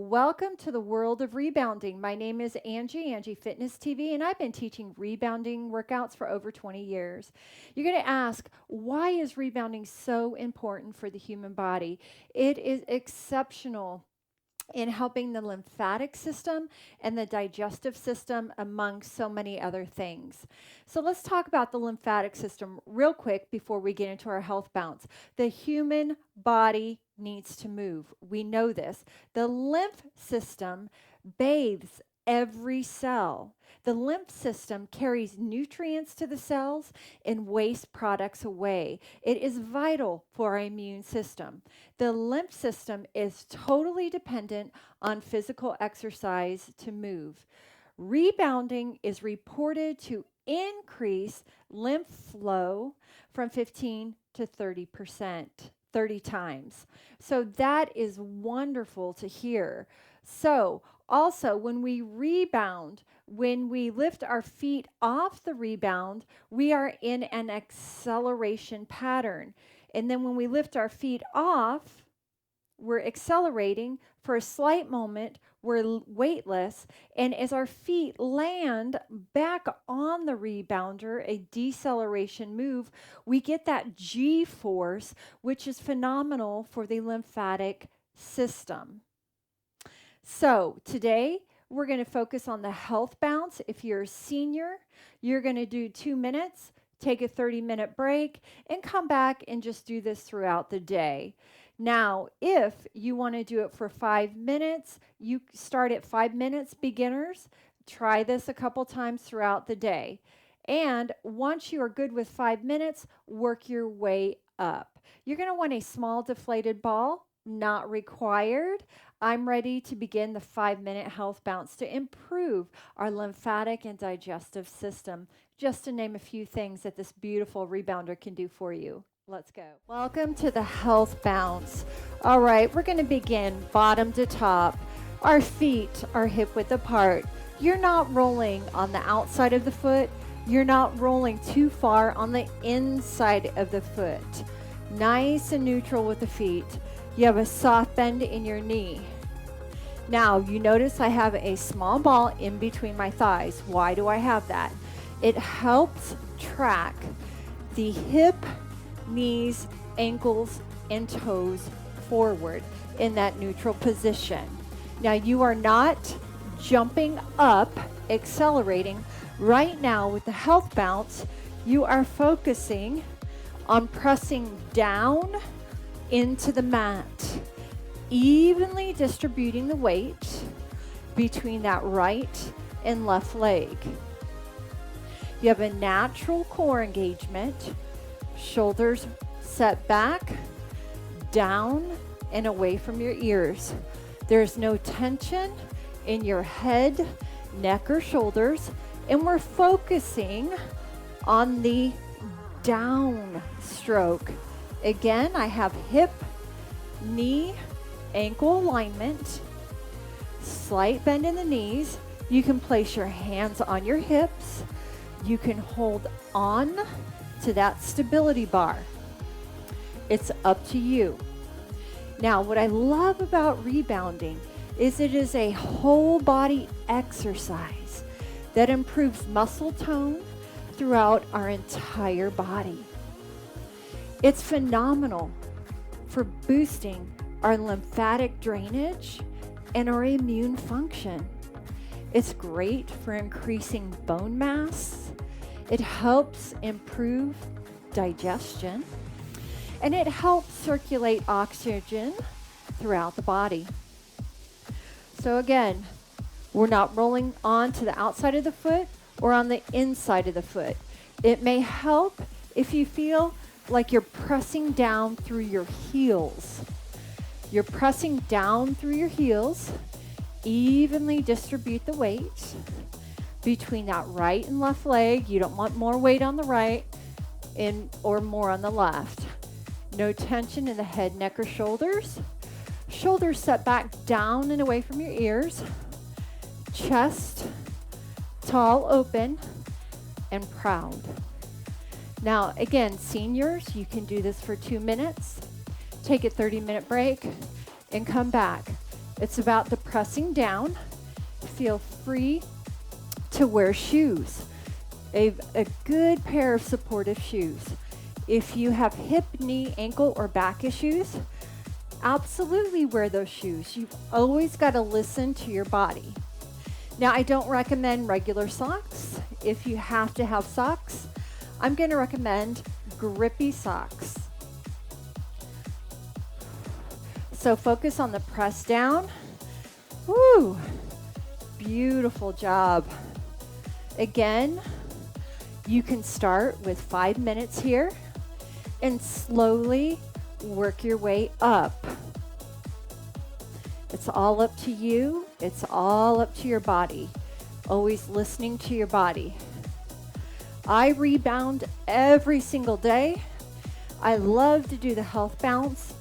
Welcome to the world of rebounding. My name is Angie Fitness TV, and I've been teaching rebounding workouts for over 20 years. You're going to ask, why is rebounding so important for the human body? It is exceptional in helping the lymphatic system and the digestive system, among so many other things. So let's talk about the lymphatic system real quick before we get into our health bounce. The human body needs to move. We know this. The lymph system bathes every cell. The lymph system carries nutrients to the cells and waste products away. It is vital for our immune system. The lymph system is totally dependent on physical exercise to move. Rebounding is reported to increase lymph flow from 15 to 30%, 30 times. So that is wonderful to hear. So also, when we rebound, when we lift our feet off the rebound, we are in an acceleration pattern. And then when we lift our feet off, we're accelerating for a slight moment, we're weightless, and as our feet land back on the rebounder, a deceleration move, we get that G force, which is phenomenal for the lymphatic system. So today, we're going to focus on the health bounce. If you're a senior, you're going to do 2 minutes, take a 30-minute break, and come back and just do this throughout the day. Now, if you want to do it for 5 minutes, you start at 5 minutes, beginners. Try this a couple times throughout the day. And once you are good with 5 minutes, work your way up. You're going to want a small deflated ball, not required. I'm ready to begin the 5-minute health bounce to improve our lymphatic and digestive system, just to name a few things that this beautiful rebounder can do for you. Let's go. Welcome to the health bounce. All right, we're going to begin bottom to top. Our feet are hip width apart. You're not rolling on the outside of the foot. You're not rolling too far on the inside of the foot. Nice and neutral with the feet. You have a soft bend in your knee. Now, you notice I have a small ball in between my thighs. Why do I have that? It helps track the hip, knees, ankles, and toes forward in that neutral position. Now, you are not jumping up, accelerating. Right now, with the health bounce, you are focusing on pressing down into the mat, evenly distributing the weight between that right and left leg. You have a natural core engagement, shoulders set back, down and away from your ears. There's no tension in your head, neck, or shoulders, and we're focusing on the down stroke. Again, I have hip, knee, ankle alignment, slight bend in the knees. You can place your hands on your hips. You can hold on to that stability bar. It's up to you. Now, what I love about rebounding is it is a whole body exercise that improves muscle tone throughout our entire body. It's phenomenal for boosting our lymphatic drainage and our immune function. It's great for increasing bone mass. It helps improve digestion, and it helps circulate oxygen throughout the body. So again, we're not rolling on to the outside of the foot or on the inside of the foot. It may help if you feel like you're pressing down through your heels. You're pressing down through your heels. Evenly distribute the weight between that right and left leg. You don't want more weight on the right or more on the left. No tension in the head, neck, or shoulders. Shoulders set back down and away from your ears. Chest tall, open, and proud. Now, again, seniors, you can do this for 2 minutes. Take a 30-minute break and come back. It's about the pressing down. Feel free to wear shoes, a good pair of supportive shoes. If you have hip, knee, ankle, or back issues, absolutely wear those shoes. You've always got to listen to your body. Now, I don't recommend regular socks. If you have to have socks, I'm going to recommend grippy socks. So focus on the press down. Woo! Beautiful job. Again, you can start with 5 minutes here and slowly work your way up. It's all up to you. It's all up to your body. Always listening to your body. I rebound every single day. I love to do the health bounce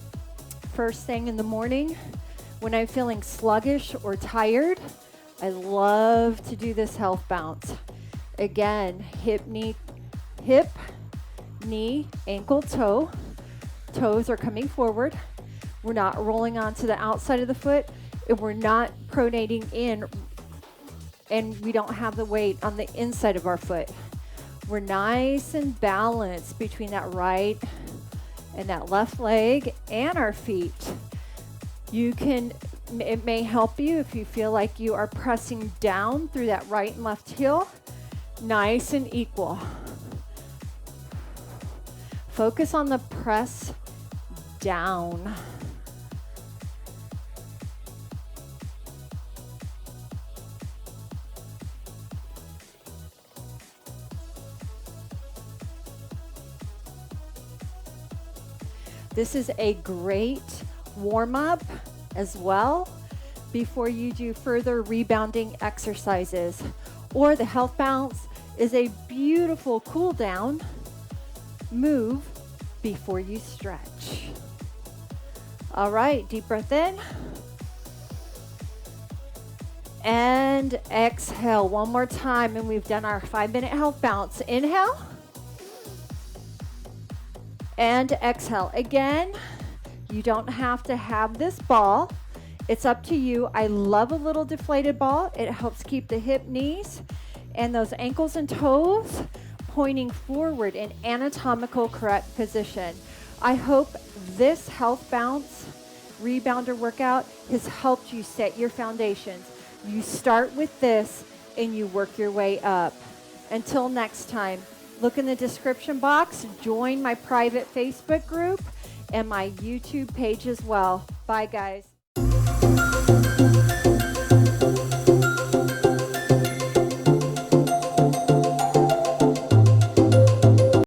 first thing in the morning when I'm feeling sluggish or tired. I love to do this health bounce. Again, hip, knee, ankle, toe. Toes are coming forward. We're not rolling onto the outside of the foot, and we're not pronating in, and we don't have the weight on the inside of our foot. We're nice and balanced between that right and that left leg and our feet. It may help you if you feel like you are pressing down through that right and left heel, nice and equal. Focus on the press down. This is a great warm-up as well before you do further rebounding exercises. Or the health bounce is a beautiful cool down move before you stretch. All right, deep breath in. And exhale one more time, and we've done our 5-minute health bounce. Inhale. And exhale. Again, you don't have to have this ball. It's up to you. I love a little deflated ball. It helps keep the hip, knees, and those ankles and toes pointing forward in anatomical correct position. I hope this health bounce rebounder workout has helped you set your foundations. You start with this and you work your way up. Until next time, look in the description box, join my private Facebook group and my YouTube page as well. Bye, guys.